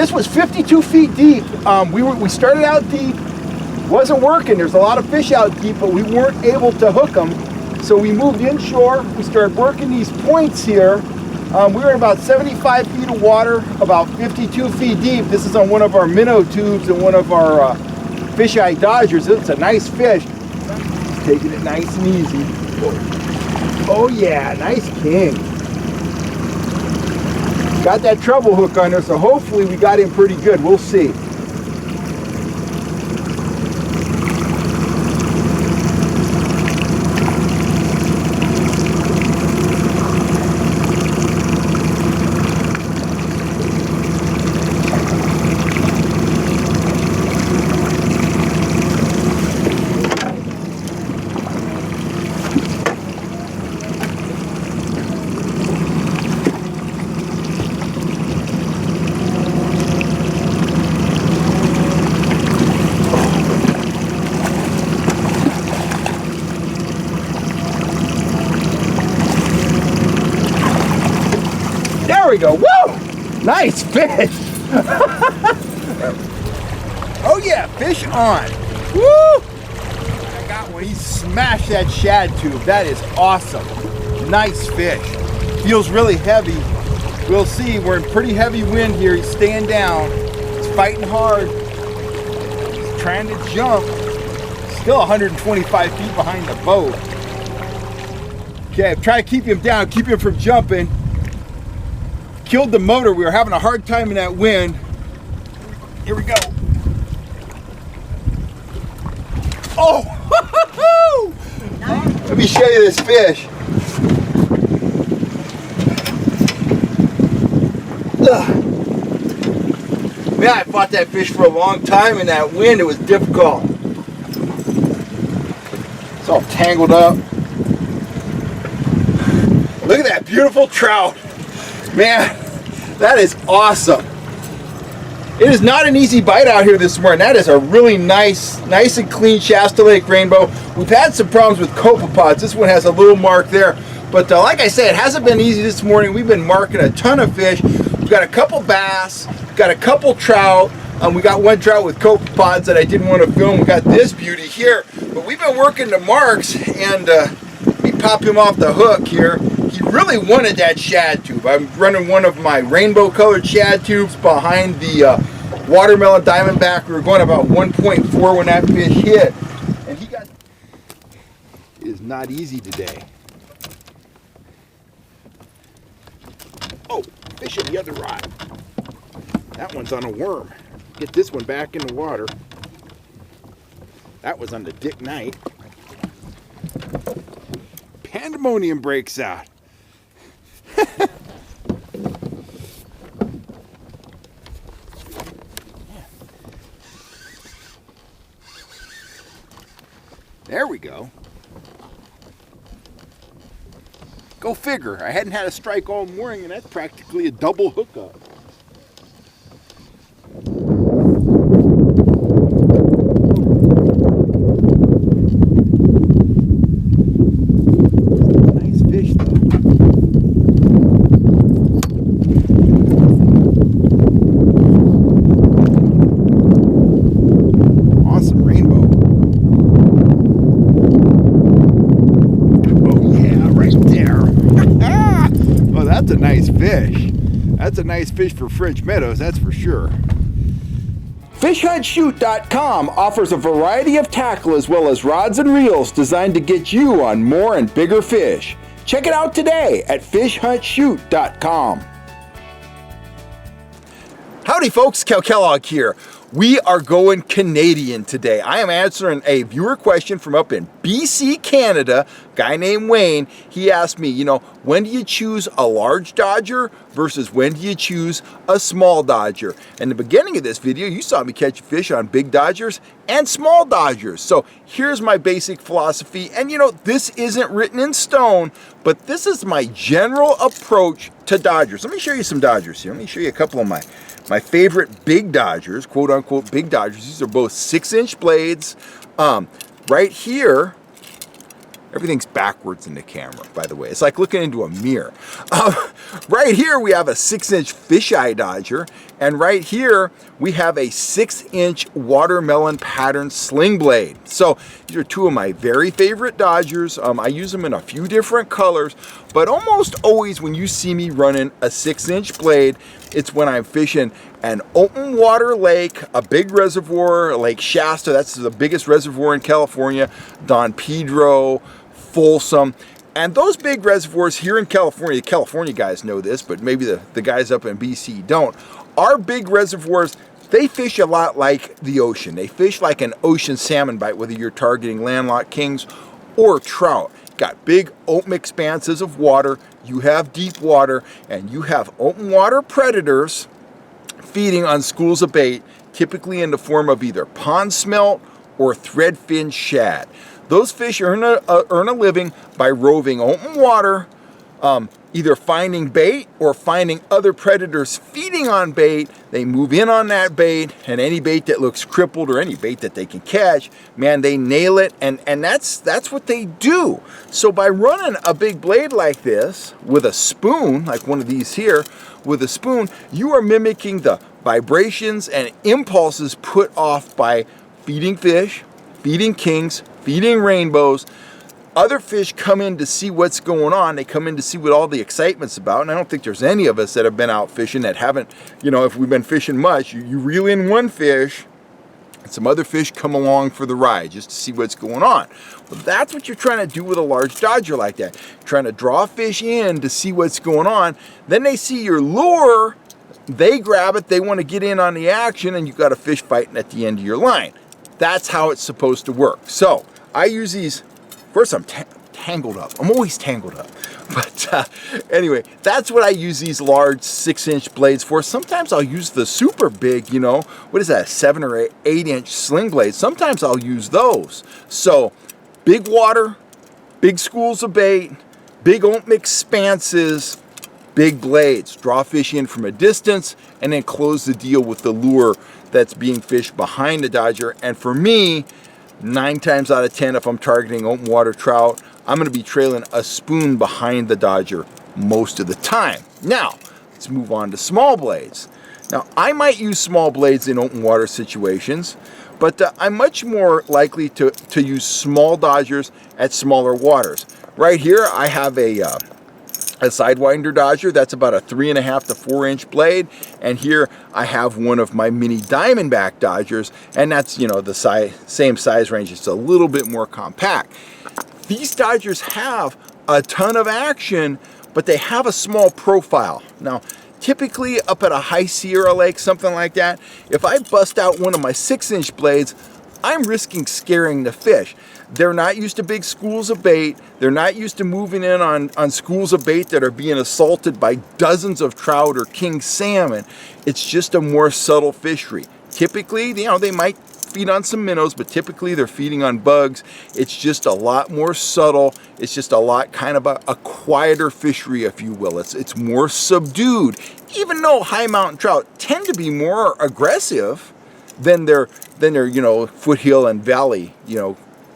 This was 52 feet deep. We started out deep, wasn't working. There's a lot of fish out deep, but we weren't able to hook them. So we moved inshore. We started working these points here. We were in about 75 feet of water, about 52 feet deep. This is on one of our minnow tubes and one of our fisheye dodgers. It's a nice fish. Just taking it nice and easy. Oh yeah, nice king. Got that treble hook on there, so hopefully we got him pretty good. We'll see. There we go. Woo! Nice fish. Oh yeah, fish on. Woo! I got one. He smashed that shad tube. That is awesome. Nice fish. Feels really heavy. We'll see. We're in pretty heavy wind here. He's staying down. He's fighting hard. He's trying to jump. Still 125 feet behind the boat. Okay, I'm trying to keep him down, keep him from jumping. Killed the motor. We were having a hard time in that wind. Here we go. Oh! Nice. Let me show you this fish. Man, I fought that fish for a long time in that wind. It was difficult. It's all tangled up. Look at that beautiful trout. Man, that is awesome. It is not an easy bite out here this morning. That is a really nice and clean Shasta Lake rainbow. We've had some problems with copepods. This one has a little mark there. But like I said, it hasn't been easy this morning. We've been marking a ton of fish. We've got a couple bass, got a couple trout. We got one trout with copepods that I didn't want to film. We got this beauty here. But we've been working the marks, and let me pop him off the hook here. He really wanted that shad tube. I'm running one of my rainbow colored shad tubes behind the watermelon diamondback. We were going about 1.4 when that fish hit. And he got... It is not easy today. Oh, fish in the other rod. That one's on a worm. Get this one back in the water. That was on the Dick Knight. Pandemonium breaks out. There we go. Go figure. I hadn't had a strike all morning, and that's practically a double hookup. Nice fish, though. Awesome rainbow. Oh yeah, right there. Oh, that's a nice fish. That's a nice fish for French Meadows, that's for sure. FishHuntShoot.com offers a variety of tackle as well as rods and reels designed to get you on more and bigger fish. Check it out today at FishHuntShoot.com. Howdy folks, Cal Kellogg here. We are going Canadian today. I am answering a viewer question from up in BC, Canada. A guy named Wayne. He asked me, when do you choose a large dodger versus when do you choose a small dodger? In the beginning of this video, you saw me catch fish on big dodgers and small dodgers. So here's my basic philosophy. And this isn't written in stone, but this is my general approach to dodgers. Let me show you some dodgers here. Let me show you a couple of my favorite big dodgers, quote unquote big dodgers. These are both 6-inch blades. Right here Everything's backwards in the camera, by the way. It's like looking into a mirror. Right here, we have a 6-inch fisheye dodger. And right here, we have a 6-inch watermelon pattern sling blade. So these are two of my very favorite dodgers. I use them in a few different colors, but almost always when you see me running a 6-inch blade, it's when I'm fishing an open water lake, a big reservoir, Lake Shasta. That's the biggest reservoir in California. Don Pedro, Folsom. And those big reservoirs here in California, the California guys know this, but maybe the guys up in BC don't. Our big reservoirs, they fish a lot like the ocean. They fish like an ocean salmon bite, whether you're targeting landlocked kings or trout. Got big open expanses of water, you have deep water, and you have open water predators feeding on schools of bait, typically in the form of either pond smelt or threadfin shad. Those fish earn a living by roving open water, either finding bait or finding other predators feeding on bait. They move in on that bait, and any bait that looks crippled or any bait that they can catch, man, they nail it, and that's what they do. So by running a big blade like this with a spoon, like one of these here, with a spoon, you are mimicking the vibrations and impulses put off by feeding fish, feeding kings, feeding rainbows. Other fish come in to see what's going on. They come in to see what all the excitement's about. And I don't think there's any of us that have been out fishing that haven't, if we've been fishing much, you reel in one fish and some other fish come along for the ride just to see what's going on. Well, that's what you're trying to do with a large dodger like that. You're trying to draw fish in to see what's going on. Then they see your lure, they grab it, they want to get in on the action, and you've got a fish fighting at the end of your line. That's how it's supposed to work. So I use these. First, I'm tangled up. I'm always tangled up. But anyway, that's what I use these large 6-inch blades for. Sometimes I'll use the super big, what is that, 7 or 8-inch sling blades. Sometimes I'll use those. So big water, big schools of bait, big open expanses, big blades. Draw fish in from a distance and then close the deal with the lure that's being fished behind the dodger. And for me, 9 times out of 10, if I'm targeting open water trout, I'm going to be trailing a spoon behind the dodger most of the time. Now, let's move on to small blades. Now, I might use small blades in open water situations, but I'm much more likely to use small dodgers at smaller waters. Right here, I have a sidewinder dodger. That's about a 3.5 to 4-inch blade, and here I have one of my mini diamondback dodgers, and that's the same size range. It's a little bit more compact. These dodgers have a ton of action, but they have a small profile. Now, typically up at a high Sierra lake, something like that, if I bust out one of my 6-inch blades, I'm risking scaring the fish. They're not used to big schools of bait. They're not used to moving in on schools of bait that are being assaulted by dozens of trout or king salmon. It's just a more subtle fishery. Typically, they might feed on some minnows, but typically they're feeding on bugs. It's just a lot more subtle. It's just a lot kind of a quieter fishery, if you will. It's more subdued, even though high mountain trout tend to be more aggressive than their foothill and valley,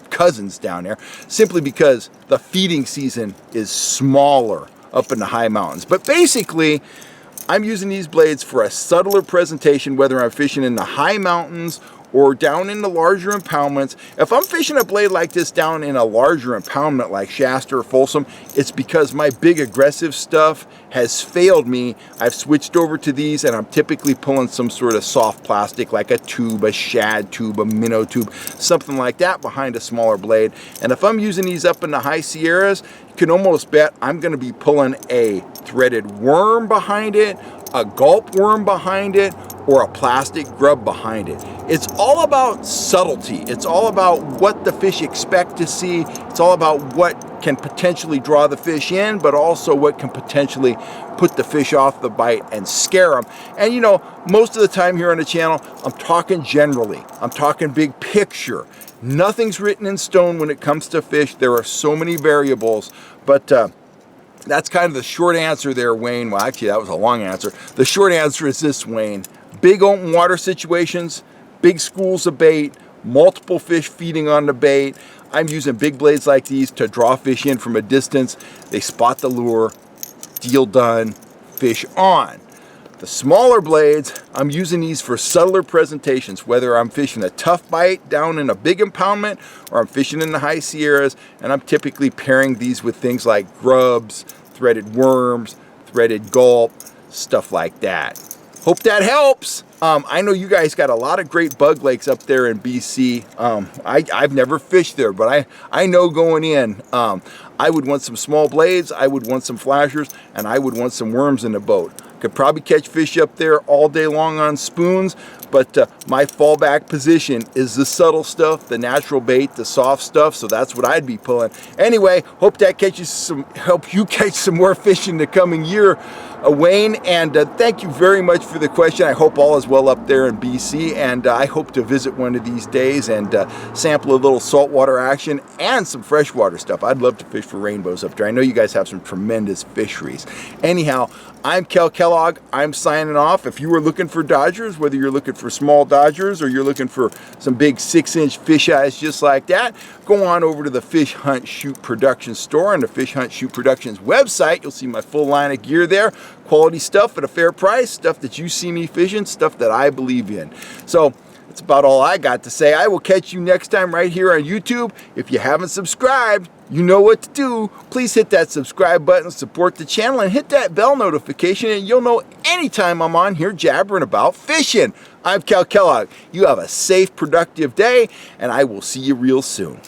cousins down there, simply because the feeding season is smaller up in the high mountains. But basically, I'm using these blades for a subtler presentation, whether I'm fishing in the high mountains or down in the larger impoundments. If I'm fishing a blade like this down in a larger impoundment like Shasta or Folsom, it's because my big aggressive stuff has failed me. I've switched over to these, and I'm typically pulling some sort of soft plastic like a tube, a shad tube, a minnow tube, something like that behind a smaller blade. And if I'm using these up in the high Sierras, you can almost bet I'm going to be pulling a threaded worm behind it, a gulp worm behind it, or a plastic grub behind it. It's all about subtlety. It's all about what the fish expect to see. It's all about what can potentially draw the fish in, but also what can potentially put the fish off the bite and scare them. And most of the time here on the channel, I'm talking generally. I'm talking big picture. Nothing's written in stone when it comes to fish. There are so many variables, but that's kind of the short answer there, Wayne. Well, actually, that was a long answer. The short answer is this, Wayne. Big open water situations, big schools of bait, multiple fish feeding on the bait. I'm using big blades like these to draw fish in from a distance. They spot the lure, deal done, fish on. The smaller blades, I'm using these for subtler presentations, whether I'm fishing a tough bite down in a big impoundment or I'm fishing in the high Sierras, and I'm typically pairing these with things like grubs, threaded worms, threaded gulp, stuff like that. Hope that helps. I know you guys got a lot of great bug lakes up there in BC. I've never fished there, but I know going in, I would want some small blades, I would want some flashers, and I would want some worms in the boat. Could probably catch fish up there all day long on spoons, but my fallback position is the subtle stuff, the natural bait, the soft stuff, so that's what I'd be pulling. Anyway, hope that help you catch some more fish in the coming year, Wayne, and thank you very much for the question. I hope all is well up there in BC, and I hope to visit one of these days and sample a little saltwater action and some freshwater stuff. I'd love to fish for rainbows up there. I know you guys have some tremendous fisheries. Anyhow, I'm Kel Kellogg. I'm signing off. If you were looking for dodgers, whether you're looking for small dodgers or you're looking for some big 6-inch fish eyes just like that, go on over to the Fish Hunt Shoot Productions store on the Fish Hunt Shoot Productions website. You'll see my full line of gear there. Quality stuff at a fair price, stuff that you see me fishing, stuff that I believe in. So that's about all I got to say. I will catch you next time right here on YouTube. If you haven't subscribed, you know what to do. Please hit that subscribe button, support the channel, and hit that bell notification, and you'll know anytime I'm on here jabbering about fishing. I'm Kel Kellogg. You have a safe, productive day, and I will see you real soon.